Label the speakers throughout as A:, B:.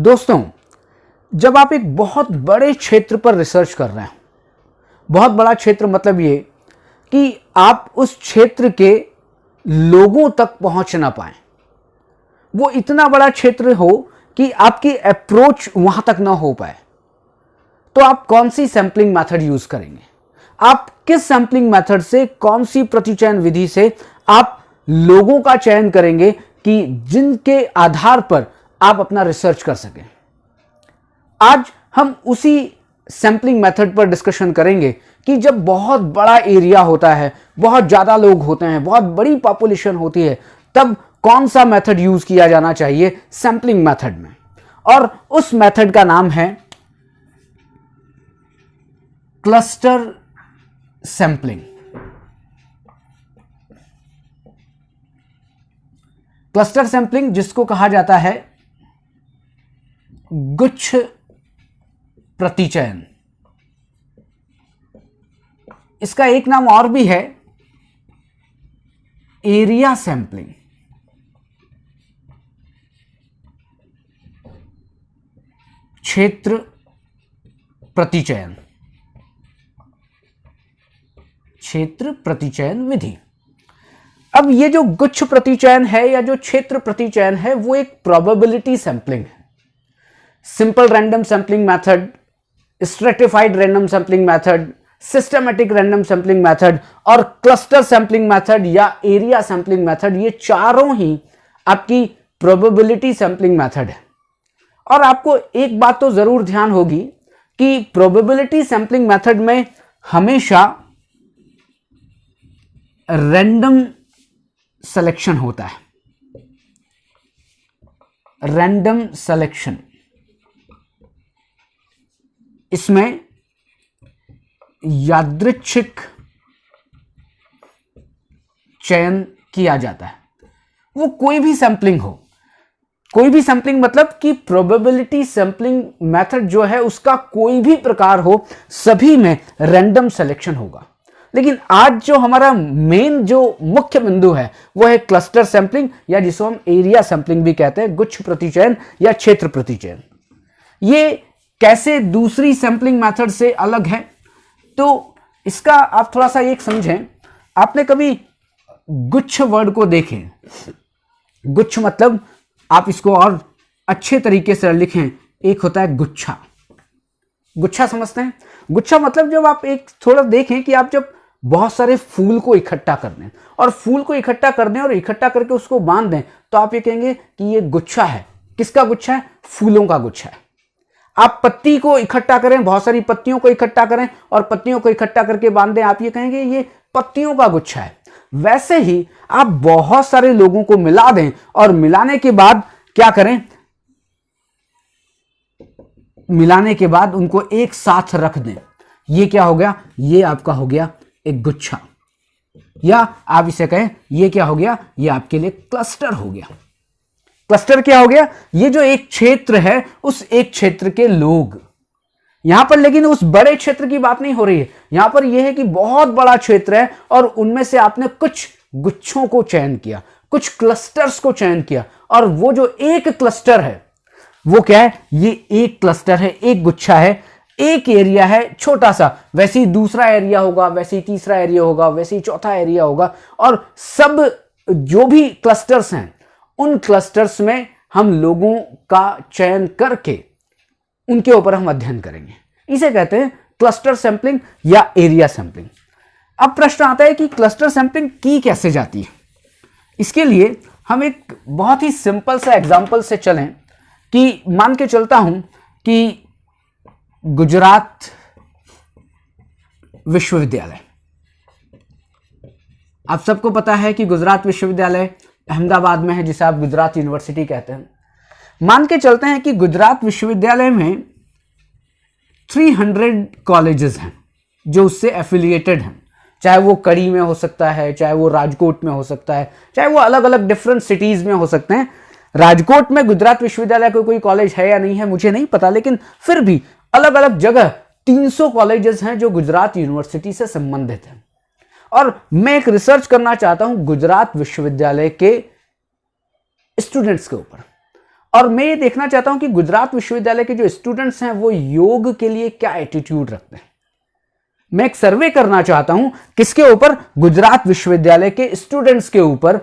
A: दोस्तों, जब आप एक बहुत बड़े क्षेत्र पर रिसर्च कर रहे हैं, बहुत बड़ा क्षेत्र मतलब ये कि आप उस क्षेत्र के लोगों तक पहुंच ना पाए, वो इतना बड़ा क्षेत्र हो कि आपकी अप्रोच वहां तक ना हो पाए, तो आप कौन सी सैंपलिंग मेथड यूज करेंगे? आप किस सैंपलिंग मेथड से, कौन सी प्रतिचयन विधि से आप लोगों का चयन करेंगे कि जिनके आधार पर आप अपना रिसर्च कर सकें? आज हम उसी सैंपलिंग मेथड पर डिस्कशन करेंगे कि जब बहुत बड़ा एरिया होता है, बहुत ज्यादा लोग होते हैं, बहुत बड़ी पॉपुलेशन होती है, तब कौन सा मेथड यूज किया जाना चाहिए सैंपलिंग मेथड में। और उस मेथड का नाम है क्लस्टर सैंपलिंग। क्लस्टर सैंपलिंग, जिसको कहा जाता है गुच्छ प्रतिचयन। इसका एक नाम और भी है, एरिया सैंपलिंग। क्षेत्र प्रतिचयन, क्षेत्र प्रतिचयन विधि। अब ये जो गुच्छ प्रतिचयन है या जो क्षेत्र प्रतिचयन है, वो एक प्रोबेबिलिटी सैंपलिंग है। Simple random sampling method, stratified random sampling method, systematic random sampling method और क्लस्टर सैंपलिंग मेथड या एरिया सैंपलिंग मेथड, ये चारों ही आपकी प्रोबेबिलिटी सैंपलिंग मेथड है। और आपको एक बात तो जरूर ध्यान होगी कि प्रोबेबिलिटी सैंपलिंग मेथड में हमेशा रैंडम सिलेक्शन होता है। रैंडम सिलेक्शन, इसमें यादृच्छिक चयन किया जाता है। वो कोई भी सैंपलिंग हो, कोई भी सैंपलिंग मतलब कि प्रोबेबिलिटी सैंपलिंग मेथड जो है उसका कोई भी प्रकार हो, सभी में रैंडम सिलेक्शन होगा। लेकिन आज जो हमारा मेन जो मुख्य बिंदु है वो है क्लस्टर सैंपलिंग, या जिसको हम एरिया सैंपलिंग भी कहते हैं, गुच्छ प्रतिचयन या क्षेत्र प्रतिचयन। ये कैसे दूसरी सैंपलिंग मेथड से अलग है, तो इसका आप थोड़ा सा एक समझें। आपने कभी गुच्छ वर्ड को देखें? गुच्छ मतलब, आप इसको और अच्छे तरीके से लिखें, एक होता है गुच्छा। गुच्छा समझते हैं? गुच्छा मतलब जब आप एक थोड़ा देखें कि आप जब बहुत सारे फूल को इकट्ठा कर दें, और फूल को इकट्ठा कर दें और इकट्ठा करके उसको बांध दें, तो आप ये कहेंगे कि ये गुच्छा है। किसका गुच्छा है? फूलों का गुच्छा है। आप पत्ती को इकट्ठा करें, बहुत सारी पत्तियों को इकट्ठा करें और पत्तियों को इकट्ठा करके बांध दें, आप ये कहेंगे ये पत्तियों का गुच्छा है। वैसे ही आप बहुत सारे लोगों को मिला दें और मिलाने के बाद क्या करें? मिलाने के बाद उनको एक साथ रख दें। ये क्या हो गया? ये आपका हो गया एक गुच्छा, या आप इसे कहें ये क्या हो गया? ये आपके लिए क्लस्टर हो गया। क्लस्टर क्या हो गया? ये जो एक क्षेत्र है, उस एक क्षेत्र के लोग। यहां पर लेकिन उस बड़े क्षेत्र की बात नहीं हो रही है, यहां पर यह है कि बहुत बड़ा क्षेत्र है और उनमें से आपने कुछ गुच्छों को चयन किया, कुछ क्लस्टर्स को चयन किया, और वो जो एक क्लस्टर है वो क्या है? ये एक क्लस्टर है, एक गुच्छा है, एक एरिया है छोटा सा। वैसे ही दूसरा एरिया होगा, वैसे ही तीसरा एरिया होगा, वैसे ही चौथा एरिया होगा, और सब जो भी क्लस्टर्स हैं, उन क्लस्टर्स में हम लोगों का चयन करके उनके ऊपर हम अध्ययन करेंगे। इसे कहते हैं क्लस्टर सैंपलिंग या एरिया सैंपलिंग। अब प्रश्न आता है कि क्लस्टर सैंपलिंग की कैसे जाती है? इसके लिए हम एक बहुत ही सिंपल सा एग्जांपल से चलें कि मान के चलता हूं कि गुजरात विश्वविद्यालय, आप सबको पता है कि गुजरात विश्वविद्यालय अहमदाबाद में है, जिसे आप गुजरात यूनिवर्सिटी कहते हैं। मान के चलते हैं कि गुजरात विश्वविद्यालय में 300 कॉलेजेस हैं जो उससे एफिलिएटेड हैं। चाहे वो कड़ी में हो सकता है, चाहे वो राजकोट में हो सकता है, चाहे वो अलग अलग डिफरेंट सिटीज में हो सकते हैं। राजकोट में गुजरात विश्वविद्यालय का कोई कॉलेज है या नहीं है मुझे नहीं पता, लेकिन फिर भी अलग अलग जगह 300 कॉलेजेस हैं जो गुजरात यूनिवर्सिटी से संबंधित हैं। और मैं एक रिसर्च करना चाहता हूं गुजरात विश्वविद्यालय के स्टूडेंट्स के ऊपर, और मैं ये देखना चाहता हूं कि गुजरात विश्वविद्यालय के जो स्टूडेंट्स हैं वो योग के लिए क्या एटीट्यूड रखते हैं। मैं एक सर्वे करना चाहता हूं किसके ऊपर, गुजरात विश्वविद्यालय के स्टूडेंट्स के ऊपर,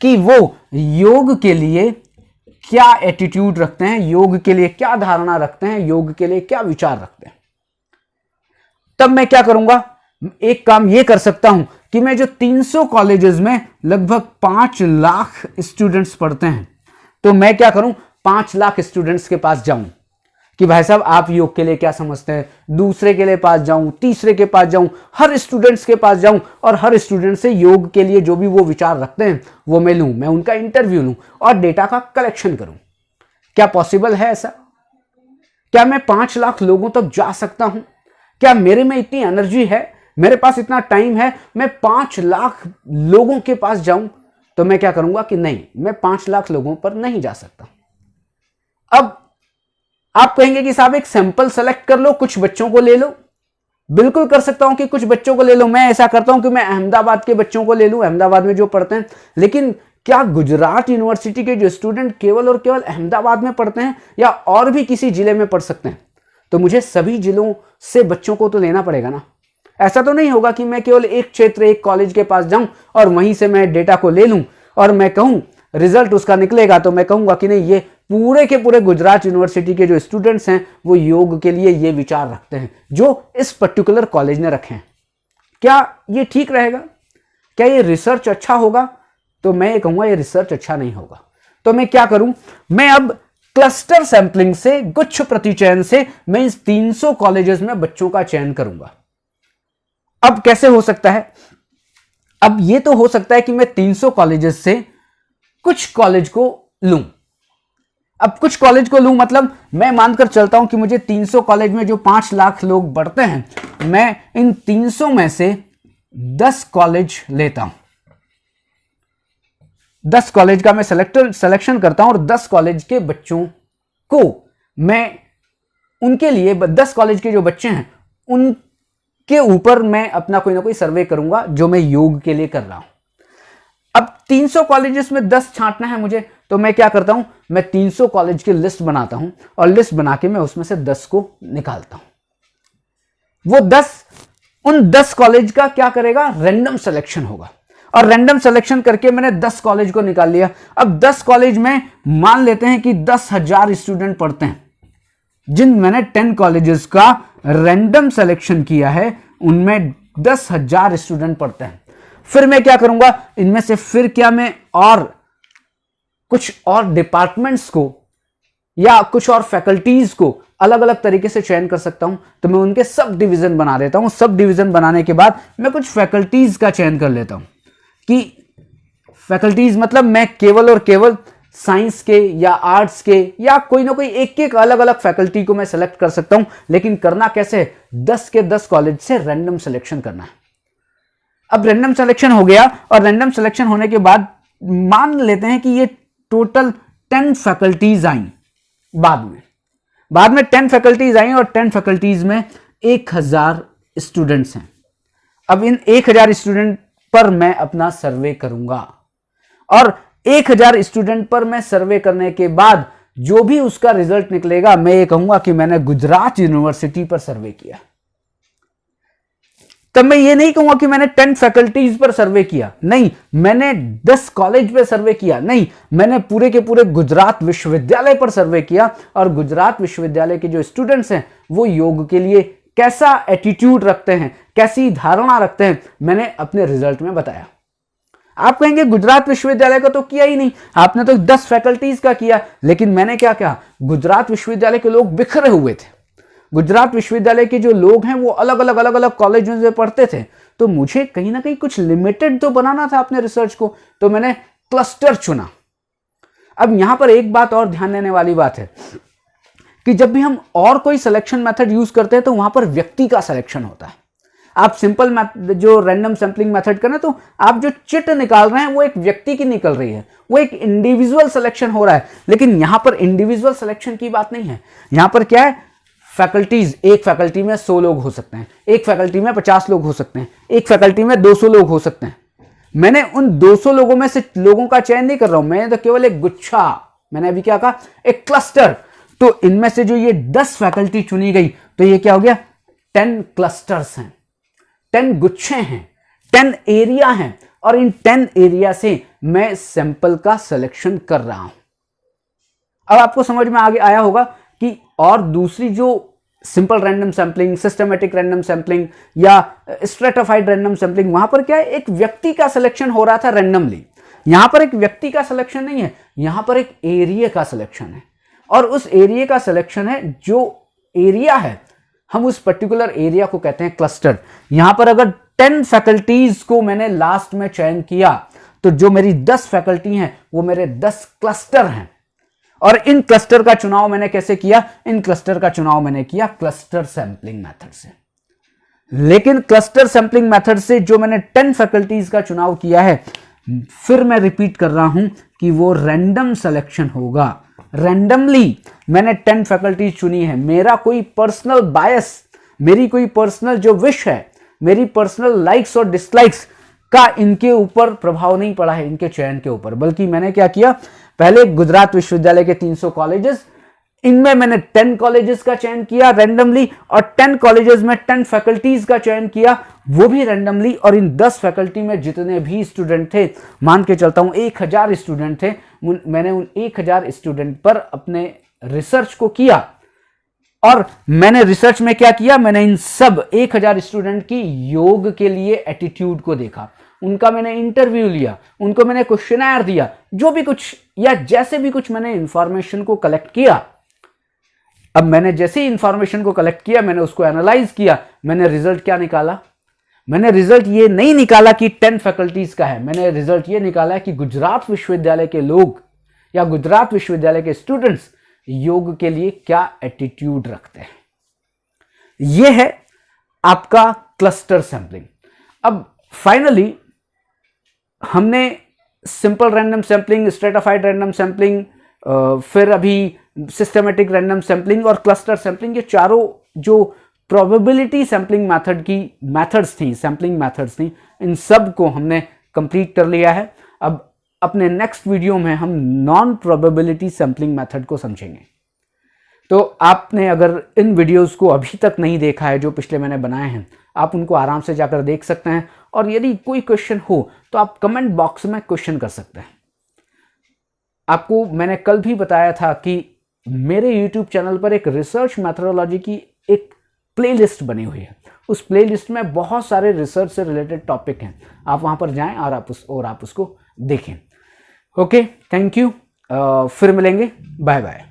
A: कि वो योग के लिए क्या एटीट्यूड रखते हैं, योग के लिए क्या धारणा रखते हैं, योग के लिए क्या विचार रखते हैं। तब मैं क्या करूंगा, एक काम ये कर सकता हूं कि मैं जो 300 कॉलेजेस में लगभग 5 लाख स्टूडेंट्स पढ़ते हैं, तो मैं क्या करूं, 5 लाख स्टूडेंट्स के पास जाऊं कि भाई साहब आप योग के लिए क्या समझते हैं, दूसरे के लिए पास जाऊं, तीसरे के पास जाऊं, हर स्टूडेंट्स के पास जाऊं और हर स्टूडेंट से योग के लिए जो भी वो विचार रखते हैं वो मैं लूं, मैं उनका इंटरव्यू लूं और डेटा का कलेक्शन करूं। क्या पॉसिबल है ऐसा? क्या मैं 5 लाख लोगों तक जा सकता हूं? क्या मेरे में इतनी एनर्जी है, मेरे पास इतना टाइम है, मैं 5 लाख लोगों के पास जाऊं? तो मैं क्या करूंगा कि नहीं, मैं 5 लाख लोगों पर नहीं जा सकता। अब आप कहेंगे कि साहब एक सैंपल सेलेक्ट कर लो, कुछ बच्चों को ले लो। बिल्कुल कर सकता हूं कि कुछ बच्चों को ले लो। मैं ऐसा करता हूं कि मैं अहमदाबाद के बच्चों को ले लूं, अहमदाबाद में जो पढ़ते हैं। लेकिन क्या गुजरात यूनिवर्सिटी के जो स्टूडेंट केवल और केवल अहमदाबाद में पढ़ते हैं या और भी किसी जिले में पढ़ सकते हैं? तो मुझे सभी जिलों से बच्चों को तो लेना पड़ेगा ना। ऐसा तो नहीं होगा कि मैं केवल एक क्षेत्र, एक कॉलेज के पास जाऊं और वहीं से मैं डेटा को ले लूं और मैं कहूं रिजल्ट उसका निकलेगा तो मैं कहूंगा कि नहीं, ये पूरे के पूरे गुजरात यूनिवर्सिटी के जो स्टूडेंट्स हैं वो योग के लिए ये विचार रखते हैं जो इस पर्टिकुलर कॉलेज ने रखे हैं। क्या ये ठीक रहेगा? क्या ये रिसर्च अच्छा होगा? तो मैं ये कहूंगा ये रिसर्च अच्छा नहीं होगा। तो मैं क्या करूं, मैं अब क्लस्टर सैंपलिंग से, गुच्छ प्रतिचयन से मैं इस 300 कॉलेजेस में बच्चों का चयन करूंगा। अब कैसे हो सकता है? अब ये तो हो सकता है कि मैं 300 कॉलेजेस से कुछ कॉलेज को लूं। अब कुछ कॉलेज को लूं मतलब मैं मानकर चलता हूं कि मुझे 300 कॉलेज में जो 5 लाख लोग बढ़ते हैं, मैं इन 300 में से 10 कॉलेज लेता हूं। 10 कॉलेज का मैं सिलेक्शन करता हूं और 10 कॉलेज के बच्चों को मैं उनके लिए 10 कॉलेज के जो बच्चे हैं उनके ऊपर मैं अपना कोई ना कोई सर्वे करूंगा जो मैं योग के लिए कर रहा हूं। अब 300 कॉलेजेस में 10 छांटना है मुझे, तो मैं क्या करता हूं, मैं 300 कॉलेज की लिस्ट बनाता हूं और लिस्ट बना के मैं उसमें से 10 को निकालता हूं। वो 10, उन 10 कॉलेज का क्या करेगा, रैंडम सिलेक्शन होगा और रैंडम सिलेक्शन करके मैंने 10 कॉलेज को निकाल लिया। अब 10 कॉलेज में मान लेते हैं कि 10,000 स्टूडेंट पढ़ते हैं। जिन मैंने 10 कॉलेजेस का रैंडम सिलेक्शन किया है उनमें 10,000 स्टूडेंट पढ़ते हैं। फिर मैं क्या करूंगा, इनमें से फिर क्या मैं और कुछ और डिपार्टमेंट्स को या कुछ और फैकल्टीज को अलग अलग तरीके से चयन कर सकता हूं। तो मैं उनके सब डिवीजन बना देता हूं। सब डिवीजन बनाने के बाद मैं कुछ फैकल्टीज का चयन कर लेता हूं कि फैकल्टीज मतलब मैं केवल और केवल साइंस के या आर्ट्स के या कोई ना कोई एक अलग अलग फैकल्टी को मैं सेलेक्ट कर सकता हूं। लेकिन करना कैसे, 10 के 10 कॉलेज से रैंडम सिलेक्शन करना है। अब रैंडम सिलेक्शन हो गया और रैंडम सिलेक्शन होने के बाद मान लेते हैं कि ये टोटल 10 फैकल्टीज आई। बाद में 10 फैकल्टीज आई और 10 फैकल्टीज में 1000 स्टूडेंट्स हैं। अब इन 1000 स्टूडेंट पर मैं अपना सर्वे करूंगा और 1000 स्टूडेंट पर मैं सर्वे करने के बाद जो भी उसका रिजल्ट निकलेगा मैं ये कहूंगा कि मैंने गुजरात यूनिवर्सिटी पर सर्वे किया। तब मैं ये नहीं कहूंगा कि मैंने 10 फैकल्टीज पर सर्वे किया, नहीं, मैंने 10 कॉलेज पर सर्वे किया, नहीं, मैंने पूरे के पूरे गुजरात विश्वविद्यालय पर सर्वे किया और गुजरात विश्वविद्यालय के जो स्टूडेंट्स हैं वो योग के लिए कैसा एटीट्यूड रखते हैं, कैसी धारणा रखते हैं, मैंने अपने रिजल्ट में बताया। आप कहेंगे गुजरात विश्वविद्यालय का तो किया ही नहीं, आपने तो 10 फैकल्टीज का किया। लेकिन मैंने क्या कहा, गुजरात विश्वविद्यालय के लोग बिखरे हुए थे। गुजरात विश्वविद्यालय के जो लोग हैं वो अलग अलग कॉलेज में पढ़ते थे। तो मुझे कहीं ना कहीं कुछ लिमिटेड तो बनाना था अपने रिसर्च को, तो मैंने क्लस्टर चुना। अब यहां पर एक बात और ध्यान देने वाली बात है कि जब भी हम और कोई सिलेक्शन मेथड यूज करते हैं तो वहां पर व्यक्ति का सिलेक्शन होता है। आप सिंपल जो रैंडम सैंपलिंग मेथड करें तो आप जो चिट निकाल रहे हैं वो एक व्यक्ति की निकल रही है, वो एक इंडिविजुअल सिलेक्शन हो रहा है। लेकिन यहां पर इंडिविजुअल सिलेक्शन की बात नहीं है। यहां पर क्या है, फैकल्टीज, एक फैकल्टी में 100 लोग हो सकते हैं, एक फैकल्टी में 50 लोग हो सकते हैं, एक फैकल्टी में 200 लोग हो सकते हैं। मैंने उन 200 लोगों में से लोगों का चयन नहीं कर रहा हूं, मैं तो केवल एक गुच्छा मैंने अभी क्या कहा, एक क्लस्टर। तो इनमें से जो ये 10 फैकल्टी चुनी गई, तो ये क्या हो गया, 10 क्लस्टर्स हैं, 10 गुच्छे हैं, 10 एरिया हैं, और इन 10 एरिया से मैं सैंपल का सिलेक्शन कर रहा हूं। अब आपको समझ में आगे आया होगा कि और दूसरी जो simple random sampling, systematic random sampling या स्ट्रेटिफाइड रैंडम सैंपलिंग, वहां पर क्या है, एक व्यक्ति का सिलेक्शन हो रहा था रैंडमली। यहां पर एक व्यक्ति का सिलेक्शन नहीं है, यहां पर एक एरिया का सिलेक्शन है, और उस एरिया का सिलेक्शन है, जो एरिया है हम उस पर्टिकुलर एरिया को कहते हैं क्लस्टर। यहां पर अगर 10 फैकल्टीज को मैंने लास्ट में चयन किया, तो जो मेरी 10 फैकल्टी हैं वो मेरे 10 क्लस्टर हैं। और इन क्लस्टर का चुनाव मैंने कैसे किया, इन क्लस्टर का चुनाव मैंने किया क्लस्टर सैंपलिंग मेथड से। लेकिन क्लस्टर सैंपलिंग मेथड से जो मैंने 10 फैकल्टीज का चुनाव किया है, फिर मैं रिपीट कर रहा हूं कि वो रैंडम सिलेक्शन होगा। रैंडमली मैंने 10 फैकल्टीज चुनी है, मेरा कोई पर्सनल बायस, मेरी कोई पर्सनल जो विश है, मेरी पर्सनल लाइक्स और डिसलाइक्स का इनके ऊपर प्रभाव नहीं पड़ा है, इनके चयन के ऊपर। बल्कि मैंने क्या किया, पहले गुजरात विश्वविद्यालय के 300 कॉलेजेस, इनमें मैंने 10 कॉलेजेस का चयन किया रैंडमली, और 10 कॉलेजेस में 10 फैकल्टीज का चयन किया, वो भी रैंडमली। और इन 10 फैकल्टी में जितने भी स्टूडेंट थे, मान के चलता हूं 1000 स्टूडेंट थे, मैंने उन 1000 स्टूडेंट पर अपने रिसर्च को किया। और मैंने रिसर्च में क्या किया, मैंने इन सब 1000 स्टूडेंट की योग के लिए एटीट्यूड को देखा, उनका मैंने इंटरव्यू लिया, उनको मैंने क्वेश्चनर दिया, जो भी कुछ या जैसे भी कुछ मैंने इंफॉर्मेशन को कलेक्ट किया। अब मैंने जैसे ही इंफॉर्मेशन को कलेक्ट किया, मैंने उसको एनालाइज किया, मैंने रिजल्ट क्या निकाला, मैंने रिजल्ट ये नहीं निकाला कि 10 फैकल्टीज का है, मैंने रिजल्ट ये निकाला कि गुजरात विश्वविद्यालय के लोग या गुजरात विश्वविद्यालय के स्टूडेंट्स योग के लिए क्या एटीट्यूड रखते हैं। यह है आपका क्लस्टर सैंपलिंग। अब फाइनली हमने simple random sampling, stratified random sampling, फिर अभी सिस्टमैटिक रैंडम सैंपलिंग और क्लस्टर सैंपलिंग, ये चारों जो प्रोबेबिलिटी सैंपलिंग मेथड की मेथड्स थी, सैंपलिंग मेथड्स थी, इन सब को हमने कंप्लीट कर लिया है। अब अपने नेक्स्ट वीडियो में हम नॉन प्रोबेबिलिटी सैंपलिंग मेथड को समझेंगे। तो आपने अगर इन वीडियोस को अभी तक नहीं देखा है, जो पिछले मैंने बनाए हैं, आप उनको आराम से जाकर देख सकते हैं। और यदि कोई क्वेश्चन हो तो आप कमेंट बॉक्स में क्वेश्चन कर सकते हैं। आपको मैंने कल भी बताया था कि मेरे YouTube चैनल पर एक रिसर्च मेथोडोलॉजी की एक प्लेलिस्ट बनी हुई है। उस प्लेलिस्ट में बहुत सारे रिसर्च से रिलेटेड टॉपिक हैं, आप वहां पर जाएं और आप उसको देखें। ओके, थैंक यू, फिर मिलेंगे, बाय बाय।